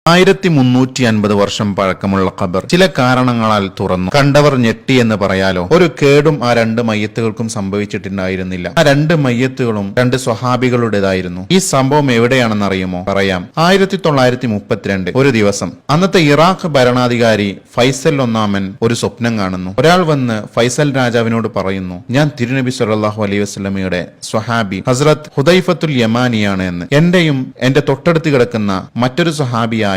1350 വർഷം പഴക്കമുള്ള ഖബർ ചില കാരണങ്ങളാൽ തുറന്നു. കണ്ടവർ ഞെട്ടി എന്ന് പറയാലോ. ഒരു കേടും ആ രണ്ട് മയ്യത്തുകൾക്കും സംഭവിച്ചിട്ടുണ്ടായിരുന്നില്ല. ആ രണ്ട് മയ്യത്തുകളും രണ്ട് സ്വഹാബികളുടേതായിരുന്നു. ഈ സംഭവം എവിടെയാണെന്ന് അറിയുമോ? പറയാം. 1932 ഒരു ദിവസം അന്നത്തെ ഇറാഖ് ഭരണാധികാരി ഫൈസൽ ഒന്നാമൻ ഒരു സ്വപ്നം കാണുന്നു. ഒരാൾ വന്ന് ഫൈസൽ രാജാവിനോട് പറയുന്നു, ഞാൻ തിരുനബി സല്ലല്ലാഹു അലൈഹി വസല്ലമയുടെ സ്വഹാബി ഹസ്രത്ത് ഹുദൈഫത്തുൽ യമാനിയാണ് എന്ന്. എന്റെയും എന്റെ തൊട്ടടുത്ത് കിടക്കുന്ന മറ്റൊരു സ്വഹാബിയായ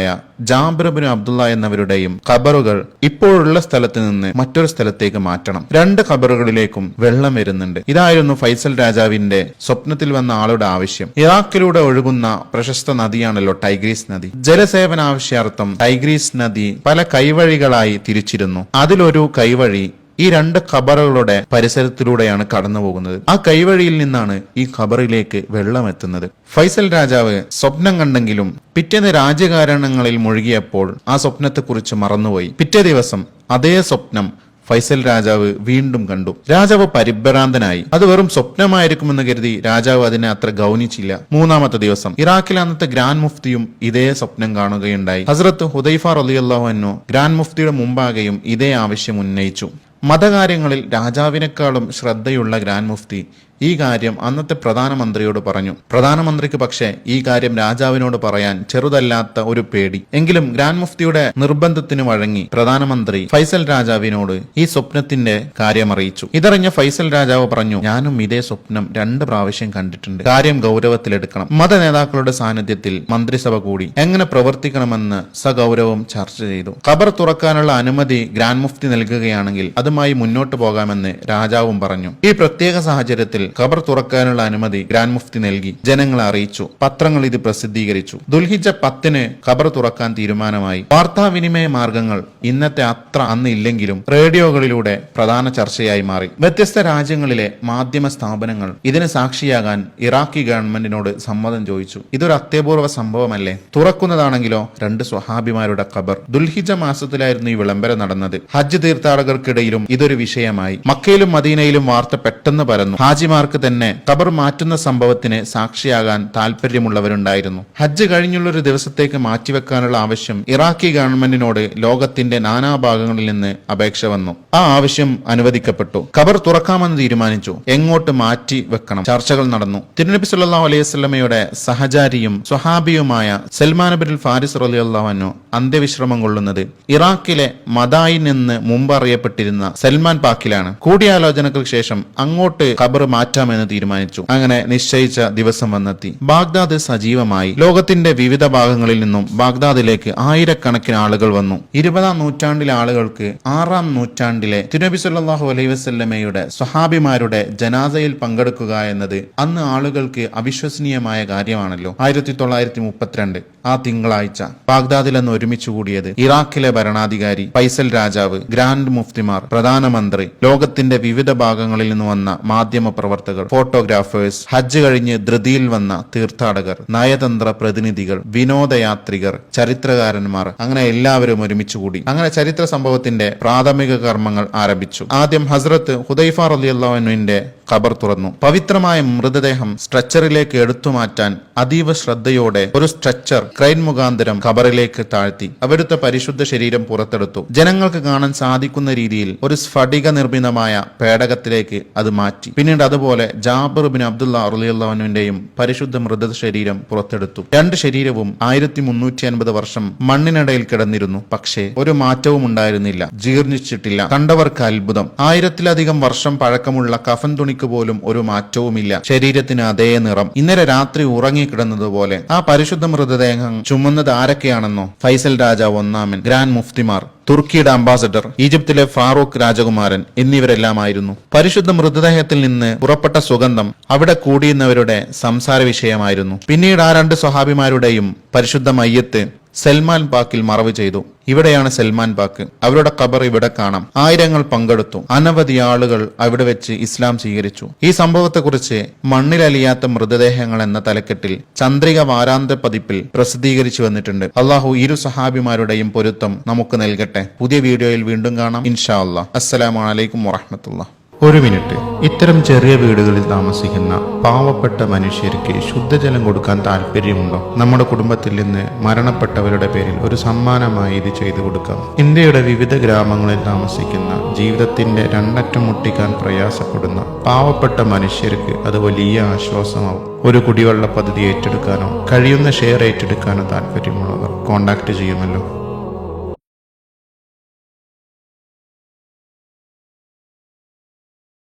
ജാബിർ ഇബ്നു അബ്ദുള്ള എന്നവരുടെയും ഖബറുകൾ ഇപ്പോഴുള്ള സ്ഥലത്ത് നിന്ന് മറ്റൊരു സ്ഥലത്തേക്ക് മാറ്റണം. രണ്ട് ഖബറുകളിലേക്കും വെള്ളം വരുന്നുണ്ട്. ഇതായിരുന്നു ഫൈസൽ രാജാവിന്റെ സ്വപ്നത്തിൽ വന്ന ആളുടെ ആവശ്യം. ഇറാഖിലൂടെ ഒഴുകുന്ന പ്രശസ്ത നദിയാണല്ലോ ടൈഗ്രീസ് നദി. ജലസേവന ആവശ്യാർത്ഥം ടൈഗ്രീസ് നദി പല കൈവഴികളായി തിരിച്ചിരുന്നു. അതിലൊരു കൈവഴി ഈ രണ്ട് ഖബറുകളുടെ പരിസരത്തിലൂടെയാണ് കടന്നു പോകുന്നത്. ആ കൈവഴിയിൽ നിന്നാണ് ഈ ഖബറിലേക്ക് വെള്ളം എത്തുന്നത്. ഫൈസൽ രാജാവ് സ്വപ്നം കണ്ടെങ്കിലും പിറ്റേന്ന് രാജ്യകാരണങ്ങളിൽ മുഴുകിയപ്പോൾ ആ സ്വപ്നത്തെക്കുറിച്ച് മറന്നുപോയി. പിറ്റേ ദിവസം അതേ സ്വപ്നം ഫൈസൽ രാജാവ് വീണ്ടും കണ്ടു. രാജാവ് പരിഭ്രാന്തനായി. അത് വെറും സ്വപ്നമായിരിക്കുമെന്ന് കരുതി രാജാവ് അതിനെ അത്ര ഗൗനിച്ചില്ല. മൂന്നാമത്തെ ദിവസം ഇറാഖിലെ അന്നത്തെ ഗ്രാൻഡ് മുഫ്തിയും ഇതേ സ്വപ്നം കാണുകയുണ്ടായി. ഹസ്രത്ത് ഹുദൈഫ റളിയല്ലാഹു അൻഹു ഗ്രാൻഡ് മുഫ്തിയുടെ മുമ്പാകെയും ഇതേ ആവശ്യം ഉന്നയിച്ചു. മതകാര്യങ്ങളിൽ രാജാവിനേക്കാളും ശ്രദ്ധയുള്ള ഗ്രാൻഡ് മുഫ്തി ഈ കാര്യം അന്നത്തെ പ്രധാനമന്ത്രിയോട് പറഞ്ഞു. പ്രധാനമന്ത്രിക്ക് പക്ഷേ ഈ കാര്യം രാജാവിനോട് പറയാൻ ചെറുതല്ലാത്ത ഒരു പേടി. എങ്കിലും ഗ്രാൻഡ് മുഫ്തിയുടെ നിർബന്ധത്തിന് വഴങ്ങി പ്രധാനമന്ത്രി ഫൈസൽ രാജാവിനോട് ഈ സ്വപ്നത്തിന്റെ കാര്യം അറിയിച്ചു. ഇതറിഞ്ഞ ഫൈസൽ രാജാവ് പറഞ്ഞു, ഞാനും ഇതേ സ്വപ്നം 2 പ്രാവശ്യം കണ്ടിട്ടുണ്ട്. കാര്യം ഗൗരവത്തിലെടുക്കണം. മത നേതാക്കളുടെ സാന്നിധ്യത്തിൽ മന്ത്രിസഭ കൂടി എങ്ങനെ പ്രവർത്തിക്കണമെന്ന് സഗൗരവം ചർച്ച ചെയ്തു. ഖബർ തുറക്കാനുള്ള അനുമതി ഗ്രാൻഡ് മുഫ്തി നൽകുകയാണെങ്കിൽ അതുമായി മുന്നോട്ട് പോകാമെന്ന് രാജാവും പറഞ്ഞു. ഈ പ്രത്യേക സാഹചര്യത്തിൽ ഖബർ തുറക്കാനുള്ള അനുമതി ഗ്രാൻഡ് മുഫ്തി നൽകി. ജനങ്ങളെ അറിയിച്ചു. പത്രങ്ങൾ ഇത് പ്രസിദ്ധീകരിച്ചു. ദുൽഹിജ്ജ 10 ഖബർ തുറക്കാൻ തീരുമാനമായി. വാർത്താവിനിമയ മാർഗങ്ങൾ ഇന്നത്തെ അത്ര അന്ന് ഇല്ലെങ്കിലും റേഡിയോകളിലൂടെ പ്രധാന ചർച്ചയായി മാറി. വ്യത്യസ്ത രാജ്യങ്ങളിലെ മാധ്യമ സ്ഥാപനങ്ങൾ ഇതിന് സാക്ഷിയാകാൻ ഇറാഖി ഗവൺമെന്റിനോട് സമ്മതം ചോദിച്ചു. ഇതൊരു അത്യപൂർവ സംഭവമല്ലേ? തുറക്കുന്നതാണെങ്കിലോ 2 സ്വഹാബിമാരുടെ ഖബർ. ദുൽഹിജ്ജ മാസത്തിലായിരുന്നു ഈ വിളംബരം നടന്നത്. ഹജ്ജ് തീർത്ഥാടകർക്കിടയിലും ഇതൊരു വിഷയമായി. മക്കയിലും മദീനയിലും വാർത്ത പെട്ടെന്ന് പരന്നു. ഹാജിമാർക്ക് തന്നെ ഖബർ മാറ്റുന്ന സംഭവത്തിന് സാക്ഷിയാകാൻ താല്പര്യമുള്ളവരുണ്ടായിരുന്നു. ഹജ്ജ് കഴിഞ്ഞുള്ളൊരു ദിവസത്തേക്ക് മാറ്റിവെക്കാനുള്ള ആവശ്യം ഇറാഖി ഗവൺമെന്റിനോട് ലോകത്തിന്റെ നാനാഭാഗങ്ങളിൽ നിന്ന് അപേക്ഷ വന്നു. ആ ആവശ്യം അനുവദിക്കപ്പെട്ടു. ഖബർ തുറക്കാമെന്ന് തീരുമാനിച്ചു. എങ്ങോട്ട് മാറ്റി വെക്കണം? ചർച്ചകൾ നടന്നു. തിരുനബി സല്ലല്ലാഹു അലൈഹി വസല്ലമയുടെ സഹചാരിയും സ്വഹാബിയുമായ സൽമാൻ ഇബ്നുൽ ഫാരിസ് റളിയല്ലാഹു അൻഹു അന്ത്യവിശ്രമം കൊള്ളുന്നത് ഇറാഖിലെ മദായിൻ എന്ന് മുമ്പ് അറിയപ്പെട്ടിരുന്ന സൽമാൻ പാക്കിലാണ്. കൂടിയാലോചനകൾക്ക് ശേഷം അങ്ങോട്ട് ഖബർ മാറ്റാമെന്ന് തീരുമാനിച്ചു. അങ്ങനെ നിശ്ചയിച്ച ദിവസം വന്നെത്തി. ബാഗ്ദാദ് സജീവമായി. ലോകത്തിന്റെ വിവിധ ഭാഗങ്ങളിൽ നിന്നും ബാഗ്ദാദിലേക്ക് ആയിരക്കണക്കിന് ആളുകൾ വന്നു. 20-ാം നൂറ്റാണ്ടിലെ ആളുകൾക്ക് 6-ാം നൂറ്റാണ്ടിലെ തിരുനബി സല്ലല്ലാഹു അലൈഹി വസല്ലമയുടെ സ്വഹാബിമാരുടെ ജനാസയിൽ പങ്കെടുക്കുക എന്നത് അന്ന് ആളുകൾക്ക് അവിശ്വസനീയമായ കാര്യമാണല്ലോ. 1932 ആ തിങ്കളാഴ്ച ബാഗ്ദാദിൽ അന്ന് ഒരുമിച്ച് കൂടിയത് ഇറാഖിലെ ഭരണാധികാരി ഫൈസൽ രാജാവ്, ഗ്രാൻഡ് മുഫ്തിമാർ, പ്രധാനമന്ത്രി, ലോകത്തിന്റെ വിവിധ ഭാഗങ്ങളിൽ നിന്ന് വന്ന മാധ്യമ പ്രവർത്തകർ, ഫോട്ടോഗ്രാഫേഴ്സ്, ഹജ്ജ് കഴിഞ്ഞ് ധൃതിയിൽ വന്ന തീർത്ഥാടകർ, നയതന്ത്ര പ്രതിനിധികൾ, വിനോദയാത്രികർ, ചരിത്രകാരന്മാർ, അങ്ങനെ എല്ലാവരും ഒരുമിച്ച് കൂടി. അങ്ങനെ ചരിത്ര സംഭവത്തിന്റെ പ്രാഥമിക കർമ്മങ്ങൾ ആരംഭിച്ചു. ആദ്യം ഹസ്രത്ത് ഹുദൈഫ റളിയല്ലാഹു അൻഹുവിന്റെ ഖബർ തുറന്നു. പവിത്രമായ മൃതദേഹം സ്ട്രെച്ചറിലേക്ക് എടുത്തുമാറ്റാൻ അതീവ ശ്രദ്ധയോടെ ഒരു സ്ട്രെച്ചർ ക്രെയിൻ മുഖാന്തരം ഖബറിലേക്ക് താഴ്ത്തി അവിടുത്തെ പരിശുദ്ധ ശരീരം പുറത്തെടുത്തു. ജനങ്ങൾക്ക് കാണാൻ സാധിക്കുന്ന രീതിയിൽ ഒരു സ്ഫടിക നിർമ്മിതമായ പേടകത്തിലേക്ക് അത് മാറ്റി. പിന്നീട് അതുപോലെ ജാബിർ ഇബ്നു അബ്ദുള്ള റളിയല്ലാഹു അൻഹുവിന്റെയും പരിശുദ്ധ മൃതശരീരം പുറത്തെടുത്തു. 2 ശരീരവും 1350 വർഷം മണ്ണിനിടയിൽ കിടന്നിരുന്നു. പക്ഷേ ഒരു മാറ്റവും ഉണ്ടായിരുന്നില്ല. ജീർണിച്ചിട്ടില്ല. കണ്ടവർക്ക് അത്ഭുതം. 1000-ലധികം വർഷം പഴക്കമുള്ള കഫൻ തുണിക്ക് പോലും ഒരു മാറ്റവുമില്ല. ശരീരത്തിന് അതേ നിറം. ഇന്നലെ രാത്രി ഉറങ്ങിക്കിടന്നതുപോലെ. ആ പരിശുദ്ധ മൃതദേഹം ചുമന്നത് ആരൊക്കെയാണെന്നോ? ഫൈസൽ രാജാവ് ഒന്നാമൻ, ഗ്രാൻഡ് മുഫ്തിമാർ, തുർക്കിയുടെ അംബാസഡർ, ഈജിപ്തിലെ ഫാറൂഖ് രാജകുമാരൻ എന്നിവരെല്ലാമായിരുന്നു. പരിശുദ്ധ മൃതദേഹത്തിൽ നിന്ന് പുറപ്പെട്ട സുഗന്ധം അവിടെ കൂടിയുന്നവരുടെ സംസാര വിഷയമായിരുന്നു. പിന്നീട് ആ 2 സ്വഹാബിമാരുടെയും പരിശുദ്ധ മയ്യത്ത് സൽമാൻ പാക്കിൽ മറവ് ചെയ്തു. ഇവിടെയാണ് സൽമാൻ പാക്ക്. അവരുടെ ഖബർ ഇവിടെ കാണാം. ആയിരങ്ങൾ പങ്കെടുത്തു. അനവധി ആളുകൾ അവിടെ വെച്ച് ഇസ്ലാം സ്വീകരിച്ചു. ഈ സംഭവത്തെക്കുറിച്ച് മണ്ണിലലിയാത്ത മൃതദേഹങ്ങൾ എന്ന തലക്കെട്ടിൽ ചന്ദ്രിക വാരാന്ത്യ പതിപ്പിൽ പ്രസിദ്ധീകരിച്ചു വന്നിട്ടുണ്ട്. അള്ളാഹു ഇരു സഹാബിമാരുടെയും പൊരുത്തം നമുക്ക് നൽകട്ടെ. പുതിയ വീഡിയോയിൽ വീണ്ടും കാണാം ഇൻഷാ അല്ലാഹ്. അസ്സലാമു അലൈക്കും വറഹ്മത്തുള്ളാഹി. ഒരു മിനിറ്റ്. ഇത്തരം ചെറിയ വീടുകളിൽ താമസിക്കുന്ന പാവപ്പെട്ട മനുഷ്യർക്ക് ശുദ്ധജലം കൊടുക്കാൻ താല്പര്യമുണ്ടോ? നമ്മുടെ കുടുംബത്തിൽ നിന്ന് മരണപ്പെട്ടവരുടെ പേരിൽ ഒരു സമ്മാനമായി ഇത് ചെയ്തു കൊടുക്കാം. ഇന്ത്യയുടെ വിവിധ ഗ്രാമങ്ങളിൽ താമസിക്കുന്ന ജീവിതത്തിന്റെ രണ്ടറ്റം മുട്ടിക്കാൻ പ്രയാസപ്പെടുന്ന പാവപ്പെട്ട മനുഷ്യർക്ക് അത് വലിയ ആശ്വാസമാവും. ഒരു കുടിവെള്ള പദ്ധതി ഏറ്റെടുക്കാനോ കഴിയുന്ന ഷെയർ ഏറ്റെടുക്കാനോ താല്പര്യമുള്ളവർ കോൺടാക്ട് ചെയ്യുമല്ലോ.